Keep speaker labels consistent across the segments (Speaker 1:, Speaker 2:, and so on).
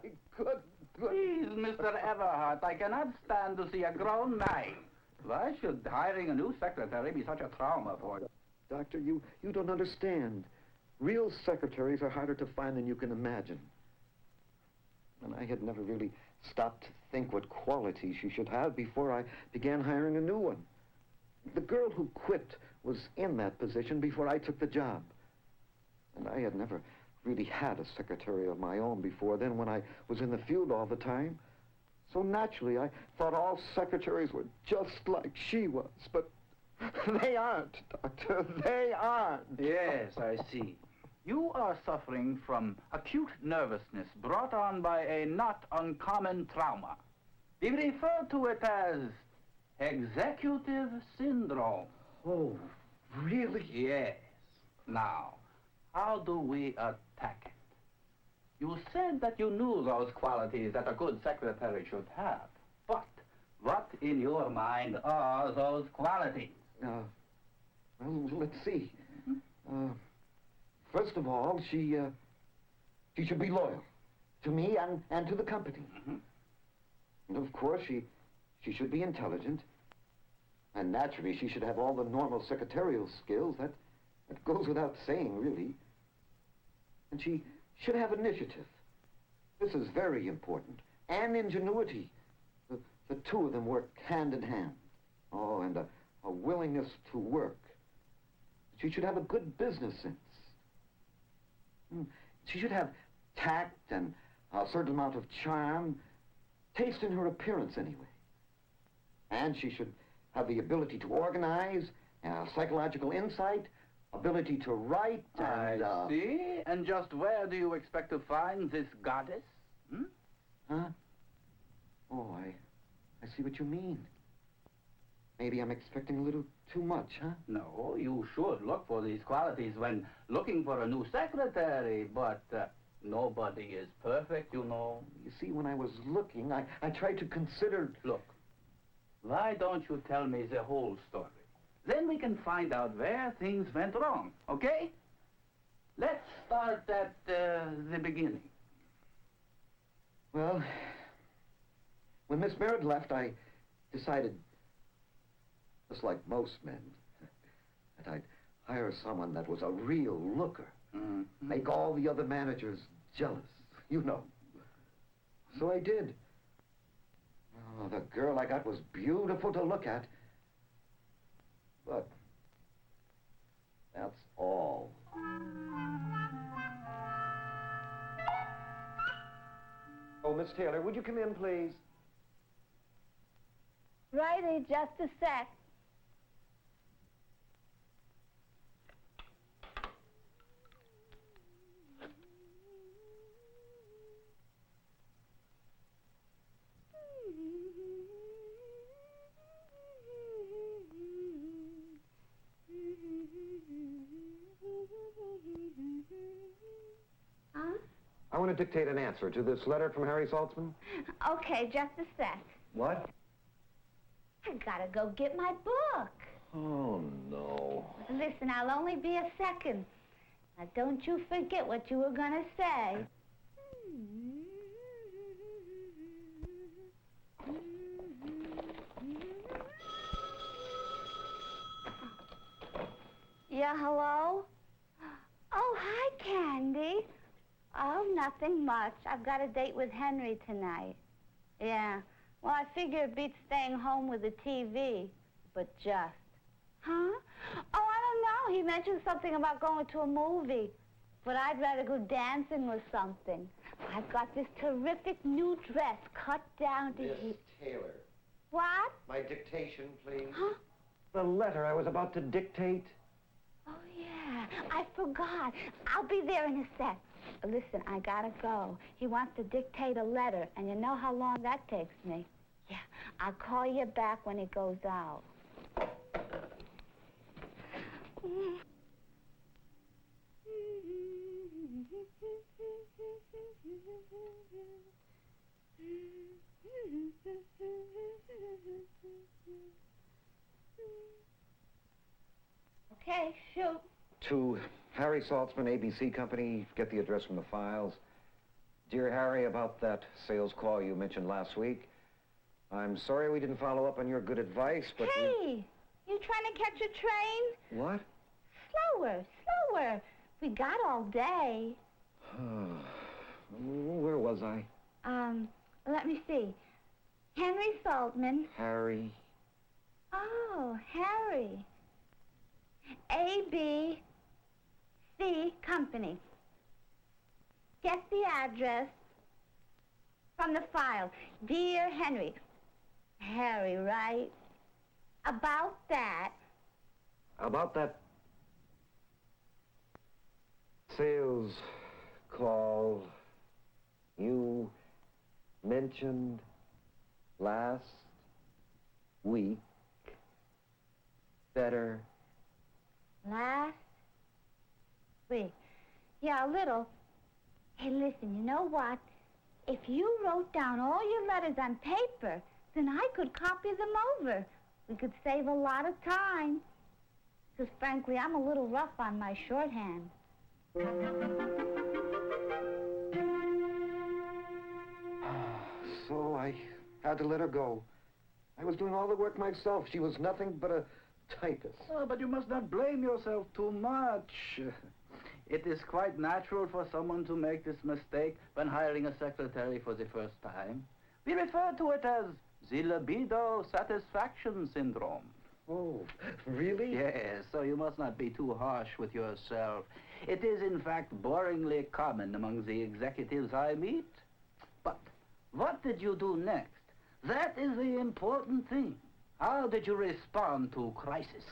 Speaker 1: my good.
Speaker 2: Please, Mr. Everhart, I cannot stand to see a grown man. Why should hiring a new secretary be such a trauma for you?
Speaker 1: Doctor, you don't understand. Real secretaries are harder to find than you can imagine. And I had never really stopped to think what qualities she should have before I began hiring a new one. The girl who quit was in that position before I took the job. And I had never really had a secretary of my own before then when I was in the field all the time. So naturally, I thought all secretaries were just like she was, but they aren't, Doctor. They aren't.
Speaker 2: Yes, I see. You are suffering from acute nervousness brought on by a not uncommon trauma. We refer to it as executive syndrome.
Speaker 1: Oh, really?
Speaker 2: Yes. Now, how do we attack it? You said that you knew those qualities that a good secretary should have. But what in your mind are those qualities?
Speaker 1: Well, let's see. First of all, she should be loyal to me and to the company. And of course, she should be intelligent. And naturally, she should have all the normal secretarial skills. That goes without saying, really. And she should have initiative. This is very important. And ingenuity. The two of them work hand in hand. Oh, and a willingness to work. She should have a good business sense. She should have tact and a certain amount of charm. Taste in her appearance, anyway. And she should have the ability to organize, psychological insight, ability to write, and...
Speaker 2: I see. And just where do you expect to find this goddess?
Speaker 1: Huh? Oh, I see what you mean. Maybe I'm expecting a little too much, huh?
Speaker 2: No, you should look for these qualities when looking for a new secretary, but nobody is perfect, you know.
Speaker 1: You see, when I was looking, I tried to consider...
Speaker 2: Look, why don't you tell me the whole story? Then we can find out where things went wrong, okay? Let's start at the beginning.
Speaker 1: Well, when Miss Merritt left, I decided, just like most men, that I'd hire someone that was a real looker. Make all the other managers jealous, you know. So I did. Oh, the girl I got was beautiful to look at. But that's all. Oh, Miss Taylor, would you come in, please?
Speaker 3: Righty, just a sec. Huh?
Speaker 1: I want to dictate an answer to this letter from Harry Saltzman.
Speaker 3: Okay, just a sec.
Speaker 1: What?
Speaker 3: I gotta go get my book.
Speaker 1: Oh, no.
Speaker 3: Listen, I'll only be a second. Now, don't you forget what you were gonna say. Yeah, hello? Oh, hi, Candy. Oh, nothing much. I've got a date with Henry tonight. Yeah. Well, I figure it beats staying home with the TV. But just. Huh? Oh, I don't know. He mentioned something about going to a movie. But I'd rather go dancing or something. I've got this terrific new dress cut down to
Speaker 1: Miss Taylor.
Speaker 3: What?
Speaker 1: My dictation, please.
Speaker 3: Huh?
Speaker 1: The letter I was about to dictate.
Speaker 3: Oh, yeah. I forgot. I'll be there in a sec. Listen, I gotta go. He wants to dictate a letter, and you know how long that takes me. Yeah, I'll call you back when he goes out. Okay, shoot.
Speaker 1: To Harry Saltzman, ABC Company, get the address from the files. Dear Harry, about that sales call you mentioned last week, I'm sorry we didn't follow up on your good advice, but...
Speaker 3: Hey, you trying to catch a train?
Speaker 1: What?
Speaker 3: Slower, slower. We got all day.
Speaker 1: Where was I?
Speaker 3: Let me see. Henry Saltman.
Speaker 1: Harry.
Speaker 3: Oh, Harry. ABC Company. Get the address from the file. Dear Henry. Harry, right? About that.
Speaker 1: About that sales call you mentioned last week. Better.
Speaker 3: Last week. Yeah, a little. Hey, listen, you know what? If you wrote down all your letters on paper, then I could copy them over. We could save a lot of time. Because, frankly, I'm a little rough on my shorthand.
Speaker 1: So I had to let her go. I was doing all the work myself. She was nothing but a typist.
Speaker 2: Oh, but you must not blame yourself too much. It is quite natural for someone to make this mistake when hiring a secretary for the first time. We refer to it as the libido satisfaction syndrome.
Speaker 1: Oh, really?
Speaker 2: Yes, so you must not be too harsh with yourself. It is, in fact, boringly common among the executives I meet. But what did you do next? That is the important thing. How did you respond to crisis?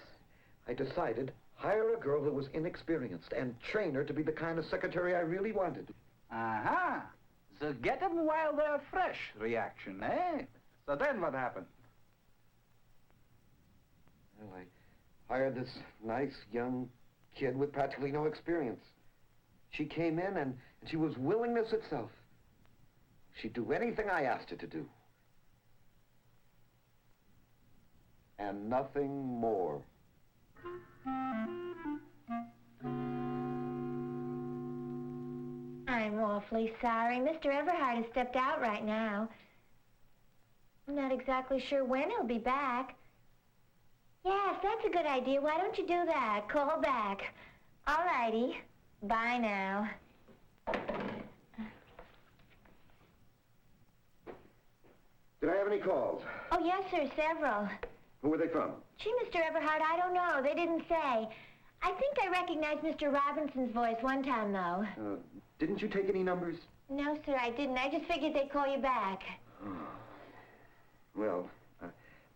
Speaker 1: I decided, hire a girl who was inexperienced and train her to be the kind of secretary I really wanted.
Speaker 2: Aha! The get 'em while they're fresh reaction, eh? So then what happened?
Speaker 1: Well, I hired this nice young kid with practically no experience. She came in and she was willingness itself. She'd do anything I asked her to do. And nothing more.
Speaker 4: I'm awfully sorry. Mr. Everhart has stepped out right now. I'm not exactly sure when he'll be back. Yes, that's a good idea. Why don't you do that? Call back. All righty. Bye now.
Speaker 1: Did I have any calls?
Speaker 4: Oh, yes, sir, several.
Speaker 1: Who were they from?
Speaker 4: Gee, Mr. Everhart, I don't know. They didn't say. I think I recognized Mr. Robinson's voice one time, though.
Speaker 1: Didn't you take any numbers?
Speaker 4: No, sir, I didn't. I just figured they'd call you back.
Speaker 1: Well,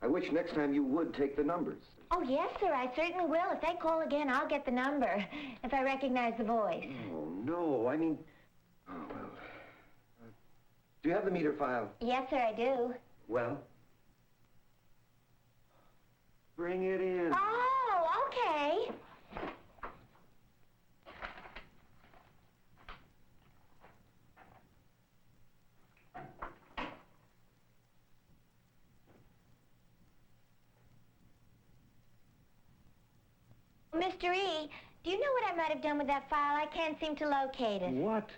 Speaker 1: I wish next time you would take the numbers.
Speaker 4: Oh, yes, sir, I certainly will. If they call again, I'll get the number, if I recognize the voice.
Speaker 1: Oh, no, I mean... Oh, well... do you have the meter file?
Speaker 4: Yes, sir, I do.
Speaker 1: Well? Bring it in.
Speaker 4: Oh, okay. Mr. E., do you know what I might have done with that file? I can't seem to locate it.
Speaker 1: What?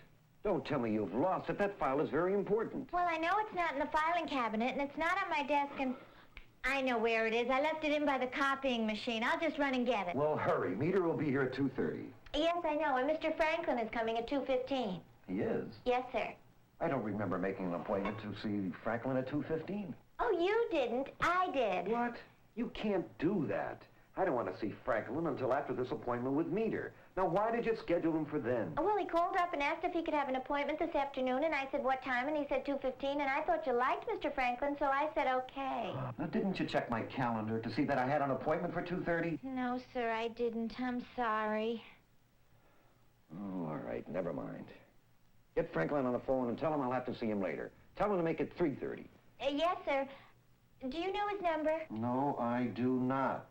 Speaker 1: Don't tell me you've lost it. That file is very important.
Speaker 4: Well, I know it's not in the filing cabinet, and it's not on my desk, and I know where it is. I left it in by the copying machine. I'll just run and get it.
Speaker 1: Well, hurry. Meter will be here at 2:30.
Speaker 4: Yes, I know, and Mr. Franklin is coming at 2:15.
Speaker 1: He is?
Speaker 4: Yes, sir.
Speaker 1: I don't remember making an appointment to see Franklin at 2:15.
Speaker 4: Oh, you didn't. I did.
Speaker 1: What? You can't do that. I don't want to see Franklin until after this appointment with Meter. Now, why did you schedule him for then?
Speaker 4: Oh, well, he called up and asked if he could have an appointment this afternoon, and I said what time, and he said 2:15, and I thought you liked Mr. Franklin, so I said okay.
Speaker 1: Now, didn't you check my calendar to see that I had an appointment for 2:30?
Speaker 4: No, sir, I didn't. I'm sorry.
Speaker 1: Oh, all right, never mind. Get Franklin on the phone and tell him I'll have to see him later. Tell him to make it 3:30.
Speaker 4: Yes, sir. Do you know his number?
Speaker 1: No, I do not.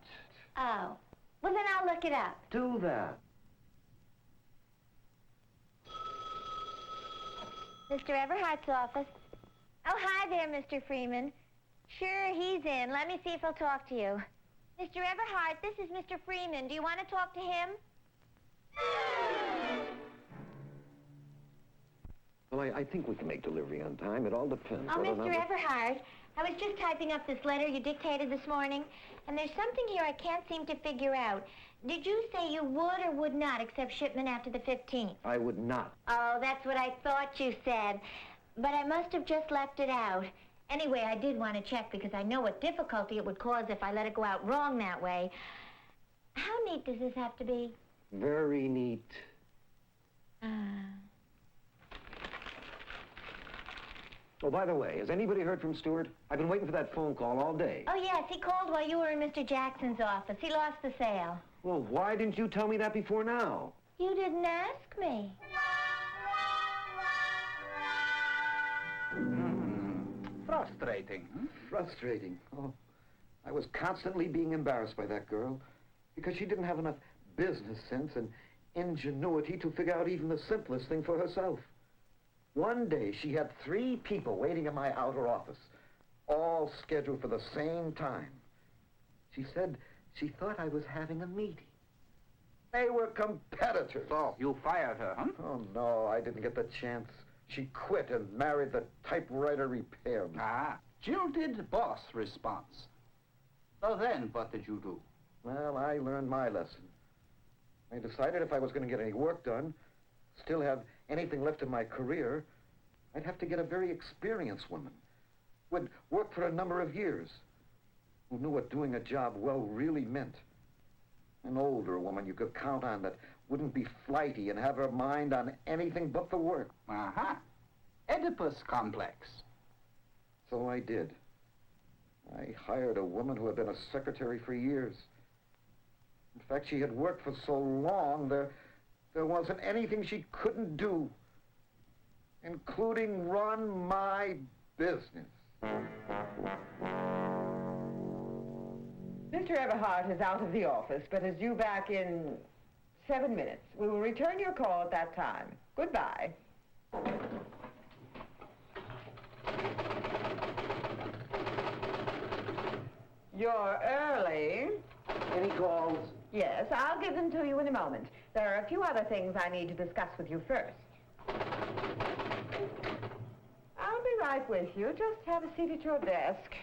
Speaker 4: Oh. Well, then I'll look it up.
Speaker 1: Do that.
Speaker 4: Mr. Everhart's office. Oh, hi there, Mr. Freeman. Sure, he's in. Let me see if he'll talk to you. Mr. Everhart, this is Mr. Freeman. Do you want to talk to him?
Speaker 1: Well, I think we can make delivery on time. It all depends.
Speaker 4: Oh,
Speaker 1: whether or
Speaker 4: Mr.
Speaker 1: not
Speaker 4: Everhart, I was just typing up this letter you dictated this morning, and there's something here I can't seem to figure out. Did you say you would or would not accept shipment after the 15th?
Speaker 1: I would not.
Speaker 4: Oh, that's what I thought you said. But I must have just left it out. Anyway, I did want to check because I know what difficulty it would cause if I let it go out wrong that way. How neat does this have to be?
Speaker 1: Very neat. Oh, by the way, has anybody heard from Stewart? I've been waiting for that phone call all day.
Speaker 4: Oh, yes, he called while you were in Mr. Jackson's office. He lost the sale.
Speaker 1: Well, why didn't you tell me that before now?
Speaker 4: You didn't ask me.
Speaker 2: Frustrating.
Speaker 1: Frustrating. Oh, I was constantly being embarrassed by that girl because she didn't have enough business sense and ingenuity to figure out even the simplest thing for herself. One day, she had 3 people waiting in my outer office, all scheduled for the same time. She said she thought I was having a meeting. They were competitors.
Speaker 2: So, you fired her, huh?
Speaker 1: Oh, no, I didn't get the chance. She quit and married the typewriter repairman.
Speaker 2: Ah, jilted boss response. So then, what did you do?
Speaker 1: Well, I learned my lesson. I decided if I was going to get any work done, still have anything left in my career, I'd have to get a very experienced woman who had worked for a number of years, who knew what doing a job well really meant. An older woman you could count on that wouldn't be flighty and have her mind on anything but the work.
Speaker 2: Uh-huh. Oedipus complex.
Speaker 1: So I did. I hired a woman who had been a secretary for years. In fact, she had worked for so long, there wasn't anything she couldn't do, including run my business.
Speaker 5: Mr. Everhart is out of the office, but is due back in 7 minutes. We will return your call at that time. Goodbye. You're early.
Speaker 1: Any calls?
Speaker 5: Yes, I'll give them to you in a moment. There are a few other things I need to discuss with you first. I'll be right with you. Just have a seat at your desk.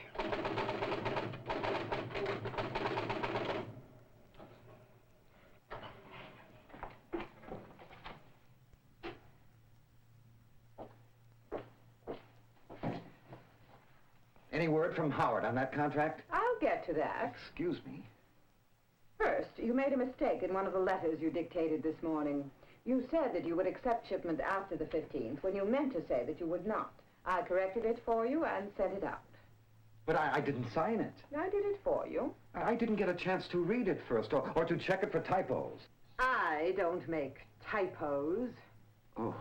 Speaker 1: Any word from Howard on that contract?
Speaker 5: I'll get to that.
Speaker 1: Excuse me.
Speaker 5: First, you made a mistake in one of the letters you dictated this morning. You said that you would accept shipment after the 15th, when you meant to say that you would not. I corrected it for you and sent it out.
Speaker 1: But I didn't sign it.
Speaker 5: I did it for you.
Speaker 1: I didn't get a chance to read it first, or to check it for typos.
Speaker 5: I don't make typos.
Speaker 1: Oh,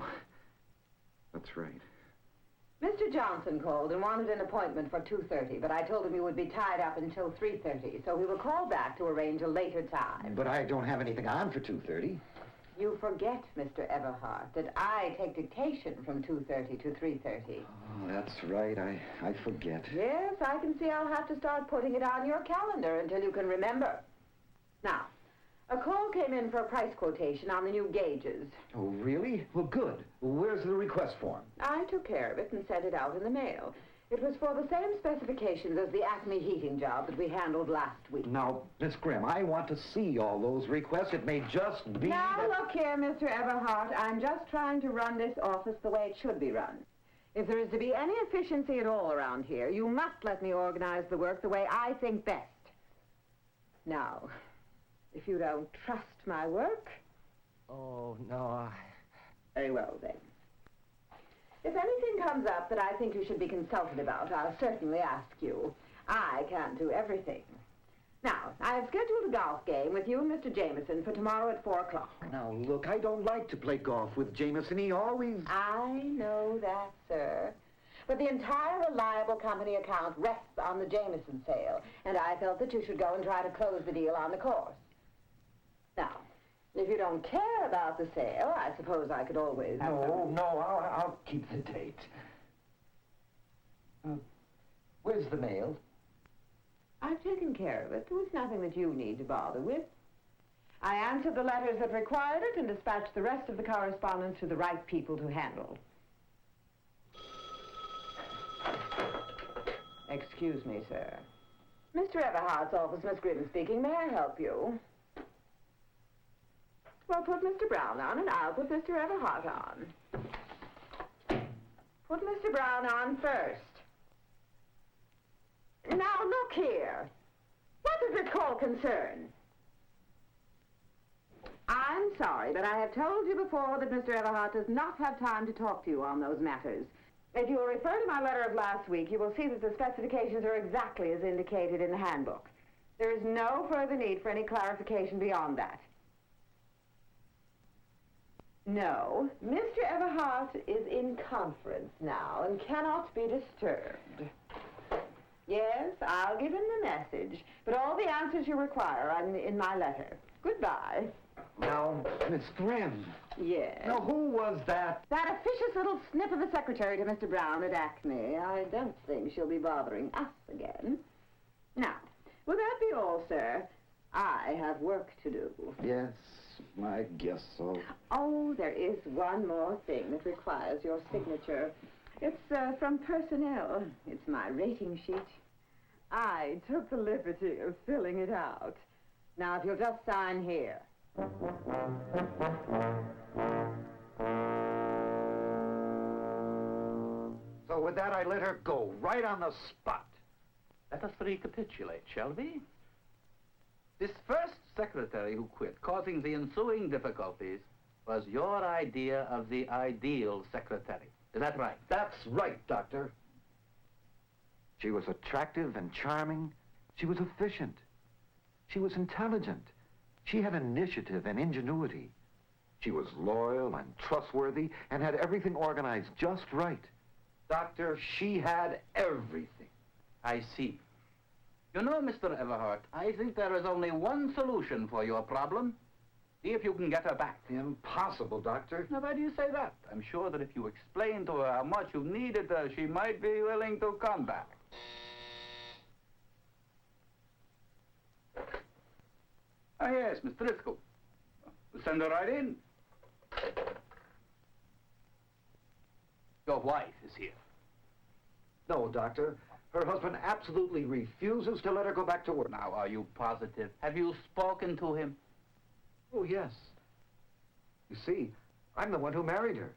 Speaker 1: that's right.
Speaker 5: Mr. Johnson called and wanted an appointment for 2:30, but I told him he would be tied up until 3:30, so he will call back to arrange a later time.
Speaker 1: But I don't have anything on for 2:30.
Speaker 5: You forget, Mr. Everhart, that I take dictation from 2:30 to 3:30.
Speaker 1: Oh, that's right. I forget.
Speaker 5: Yes, I can see I'll have to start putting it on your calendar until you can remember. Now, a call came in for a price quotation on the new gauges.
Speaker 1: Oh, really? Well, good. Where's the request form?
Speaker 5: I took care of it and sent it out in the mail. It was for the same specifications as the Acme heating job that we handled last week.
Speaker 1: Now, Miss Grimm, I want to see all those requests. It may just be
Speaker 5: Now,
Speaker 1: that...
Speaker 5: look here, Mr. Everhart. I'm just trying to run this office the way it should be run. If there is to be any efficiency at all around here, you must let me organize the work the way I think best. Now, if you don't trust my work...
Speaker 6: Oh, no,
Speaker 5: Very well, then. If anything comes up that I think you should be consulted about, I'll certainly ask you. I can't do everything. Now, I've scheduled a golf game with you and Mr. Jameson for tomorrow at 4 o'clock.
Speaker 1: Now, look, I don't like to play golf with Jameson. He always...
Speaker 5: I know that, sir. But the entire reliable company account rests on the Jameson sale, and I felt that you should go and try to close the deal on the course. Now, if you don't care about the sale, I suppose I could always...
Speaker 1: No, I'll keep the date. Where's the mail?
Speaker 5: I've taken care of it. There was nothing that you need to bother with. I answered the letters that required it and dispatched the rest of the correspondence to the right people to handle. Excuse me, sir. Mr. Everhart's office, Miss Gridden speaking. May I help you? Well, put Mr. Brown on, and I'll put Mr. Everhart on. Put Mr. Brown on first. Now, look here. What does it call concern? I'm sorry, but I have told you before that Mr. Everhart does not have time to talk to you on those matters. If you will refer to my letter of last week, you will see that the specifications are exactly as indicated in the handbook. There is no further need for any clarification beyond that. No, Mr. Everhart is in conference now and cannot be disturbed. Yes, I'll give him the message, but all the answers you require are in my letter. Goodbye.
Speaker 1: Now, Miss Grimm.
Speaker 5: Yes.
Speaker 1: Now, who was that?
Speaker 5: That officious little snip of a secretary to Mr. Brown at Acme. I don't think she'll be bothering us again. Now, will that be all, sir? I have work to do.
Speaker 1: Yes, I guess so.
Speaker 5: Oh, there is one more thing that requires your signature. It's from personnel. It's my rating sheet. I took the liberty of filling it out. Now, if you'll just sign here.
Speaker 1: So with that, I let her go, right on the spot.
Speaker 2: Let us recapitulate, shall we? This first secretary who quit, causing the ensuing difficulties, was your idea of the ideal secretary. Is that right?
Speaker 1: That's right, Doctor. She was attractive and charming. She was efficient. She was intelligent. She had initiative and ingenuity. She was loyal and trustworthy and had everything organized just right. Doctor, she had everything.
Speaker 2: I see. You know, Mr. Everhart, I think there is only one solution for your problem. See if you can get her back.
Speaker 1: Impossible, Doctor.
Speaker 2: Now, why do you say that? I'm sure that if you explain to her how much you needed her, she might be willing to come back. Ah, yes, Miss Driscoll. We'll send her right in. Your wife is here.
Speaker 1: No, Doctor. Her husband absolutely refuses to let her go back to work.
Speaker 2: Now, are you positive? Have you spoken to him?
Speaker 1: Oh, yes. You see, I'm the one who married her.